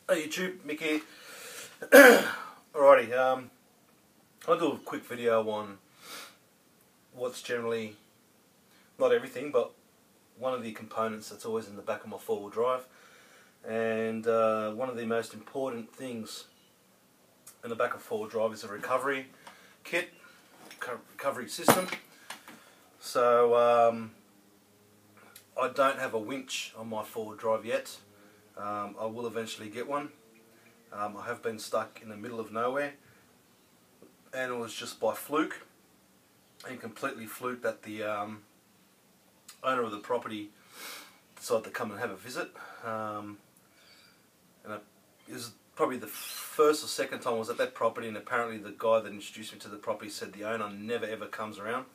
Hey YouTube, Mickey. Alrighty, I'll do a quick video on what's generally, not everything, but one of the components that's always in the back of my four-wheel drive. And one of the most important things in the back of four-wheel drive is a recovery kit, recovery system. So I don't have a winch on my four-wheel drive yet. I will eventually get one. I have been stuck in the middle of nowhere, and it was just by fluke, and completely fluke that the owner of the property decided to come and have a visit. And it was probably the first or second time I was at that property, and apparently the guy that introduced me to the property said the owner never ever comes around.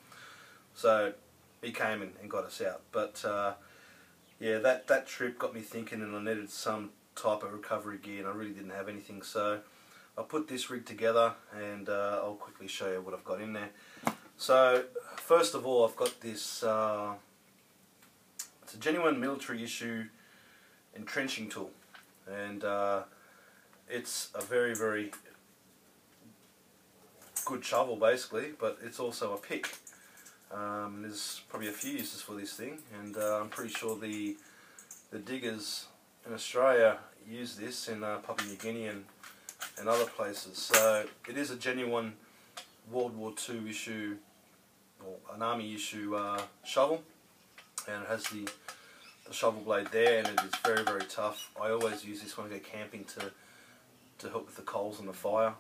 So he came and got us out. But yeah, that trip got me thinking, and I needed some type of recovery gear, and I really didn't have anything. So I put this rig together, and I'll quickly show you what I've got in there. So first of all, I've got this, it's a genuine military issue entrenching tool, and it's a very, very good shovel basically, but it's also a pick. There's probably a few uses for this thing, and I'm pretty sure the diggers in Australia use this in Papua New Guinea and other places. So it is a genuine World War II issue, or an army issue shovel, and it has the shovel blade there, and it is very, very tough. I always use this when I go camping to help with the coals on the fire.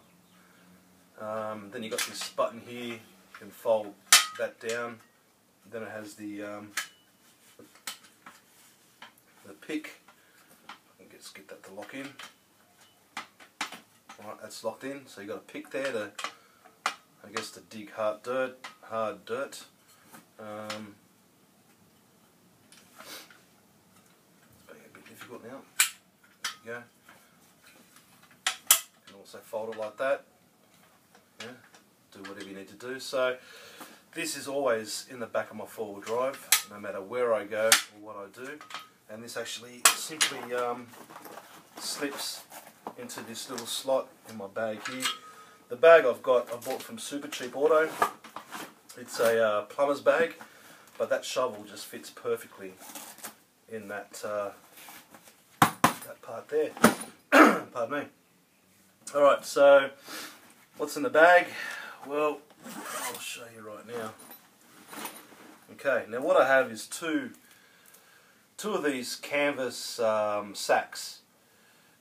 Then you got this button here, you can fold that down. Then it has the pick. I can just get that to lock in. Alright, that's locked in. So you got a pick there to, I guess, to dig hard dirt. It's being a bit difficult now. There you go. You can also fold it like that. Yeah, do whatever you need to do. So this is always in the back of my four-wheel drive, no matter where I go or what I do. And this actually simply slips into this little slot in my bag here. The bag I bought from Super Cheap Auto. It's a plumber's bag, but that shovel just fits perfectly in that that part there. Pardon me. Alright, so what's in the bag? Well, I'll show you right now. Okay, now what I have is two of these canvas sacks.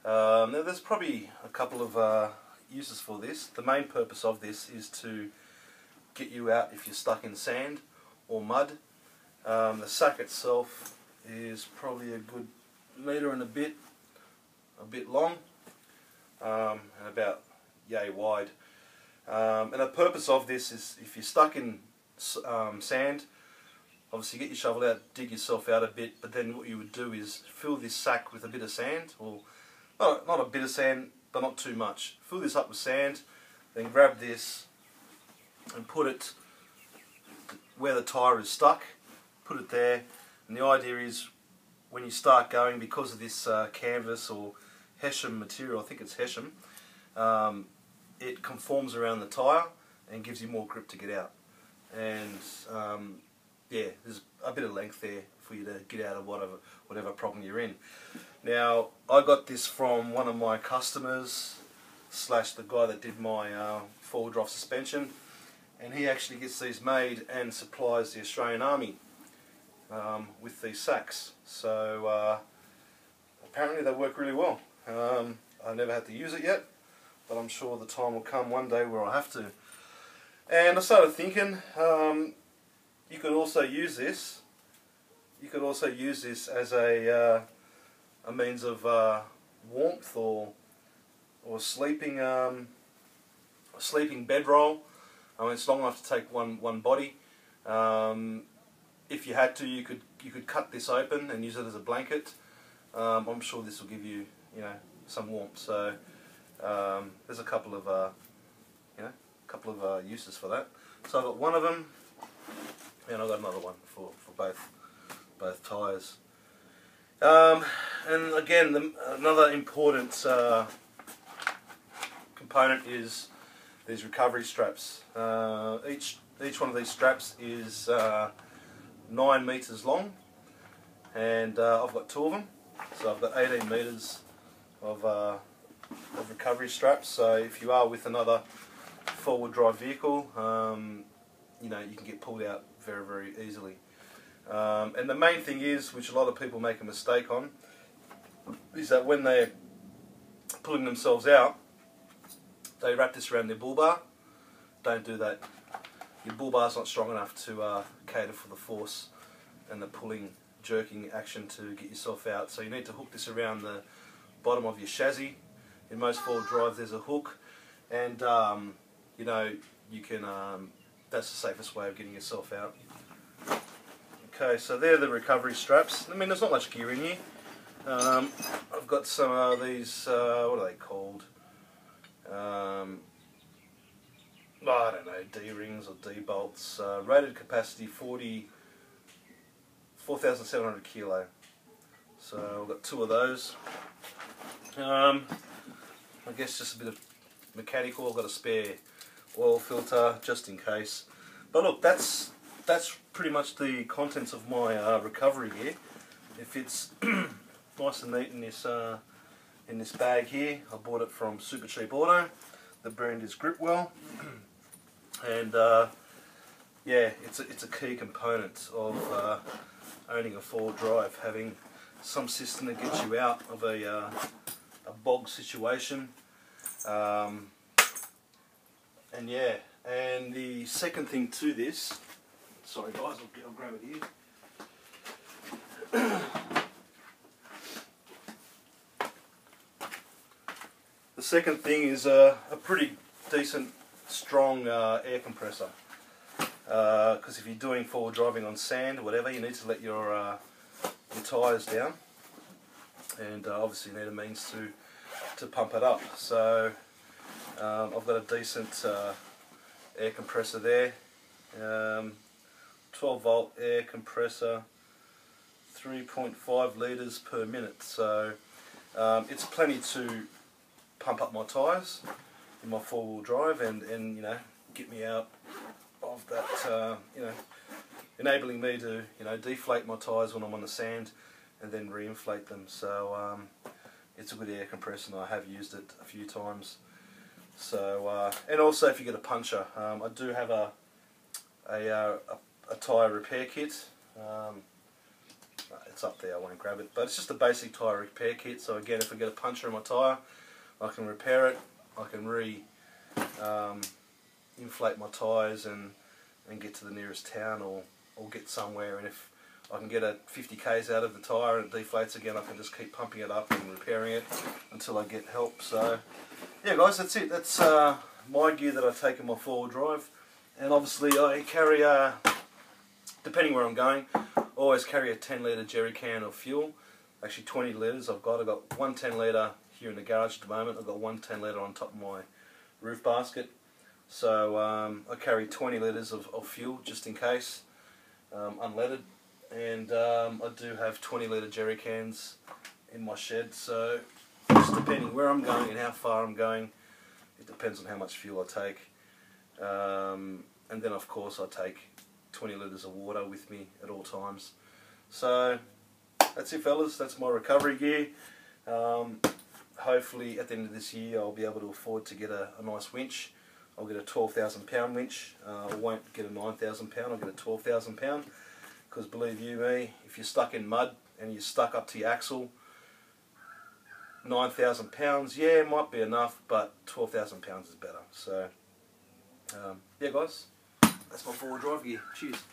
Now there's probably a couple of uses for this. The main purpose of this is to get you out if you're stuck in sand or mud. The sack itself is probably a good metre and a bit long, and about yay wide. And the purpose of this is, if you're stuck in sand, obviously get your shovel out, dig yourself out a bit, but then what you would do is fill this sack with a bit of sand, or not a bit of sand, but not too much. Fill this up with sand, then grab this and put it where the tyre is stuck, put it there, and the idea is when you start going, because of this canvas or Hessian material, I think it's Hessian, it conforms around the tyre and gives you more grip to get out. And yeah, there's a bit of length there for you to get out of whatever problem you're in. Now, I got this from one of my customers / the guy that did my four-wheel drive suspension, and he actually gets these made and supplies the Australian Army with these sacks. So apparently they work really well. I've never had to use it yet, but I'm sure the time will come one day where I have to. And I started thinking, you could also use this. You could also use this as a means of warmth or sleeping bedroll. I mean, it's long enough to take one body. If you had to, you could cut this open and use it as a blanket. I'm sure this will give you, some warmth. So there's a couple of uses for that. So I've got one of them, and I've got another one for both tyres. And again, another important component is these recovery straps. Each one of these straps is 9 meters long, and I've got 2 of them, so I've got 18 meters of recovery straps. So if you are with another forward drive vehicle, you know, you can get pulled out very, very easily. And the main thing is, which a lot of people make a mistake on, is that when they're pulling themselves out, they wrap this around their bull bar. Don't do that. Your bull bar's not strong enough to cater for the force and the pulling, jerking action to get yourself out. So you need to hook this around the bottom of your chassis. In most forward drives there's a hook, and you know, you can, that's the safest way of getting yourself out. Okay, so they're the recovery straps. I mean, there's not much gear in here. I've got some of these, what are they called? I don't know, D-rings or D-bolts. Rated capacity 4,700 kilo. So I've got 2 of those. I guess just a bit of mechanical. I've got a spare oil filter just in case. But look, that's pretty much the contents of my recovery gear. It fits nice and neat in this bag here. I bought it from Super Cheap Auto. The brand is Gripwell, and yeah, it's a key component of owning a forward drive, having some system that gets you out of a bog situation. And yeah, and the second thing to this, sorry guys, I'll grab it here. The second thing is a pretty decent, strong air compressor. Because if you're doing forward driving on sand or whatever, you need to let your tyres down, and obviously you need a means to pump it up. So I've got a decent air compressor there, 12 volt air compressor, 3.5 litres per minute. So it's plenty to pump up my tyres in my four-wheel drive, and you know, get me out of that, you know, enabling me to, you know, deflate my tyres when I'm on the sand and then re-inflate them. So it's a good air compressor, and I have used it a few times. So and also if you get a puncture, I do have a tyre repair kit. It's up there, I won't grab it, but it's just a basic tyre repair kit. So again, if I get a puncture in my tyre, I can repair it. I can inflate my tyres and get to the nearest town, or get somewhere, and if I can get a 50 k's out of the tyre and it deflates again, I can just keep pumping it up and repairing it until I get help. So yeah guys, that's it. That's my gear that I take in my four-wheel drive. And obviously I carry, depending where I'm going, I always carry a 10 litre jerry can of fuel. Actually 20 litres I've got one 10 litre here in the garage at the moment. I've got one 10 litre on top of my roof basket. So I carry 20 litres of fuel just in case, unleaded. And I do have 20 litre jerry cans in my shed. So just depending where I'm going and how far I'm going, it depends on how much fuel I take. And then of course I take 20 litres of water with me at all times. So that's it fellas, that's my recovery gear. Hopefully at the end of this year I'll be able to afford to get a nice winch. I'll get a 12,000 pound winch. I won't get a 9,000 pound, I'll get a 12,000 pound. Because believe you me, if you're stuck in mud and you're stuck up to your axle, 9,000 pounds, yeah, might be enough, but 12,000 pounds is better. So, yeah guys, that's my four-wheel drive gear. Cheers.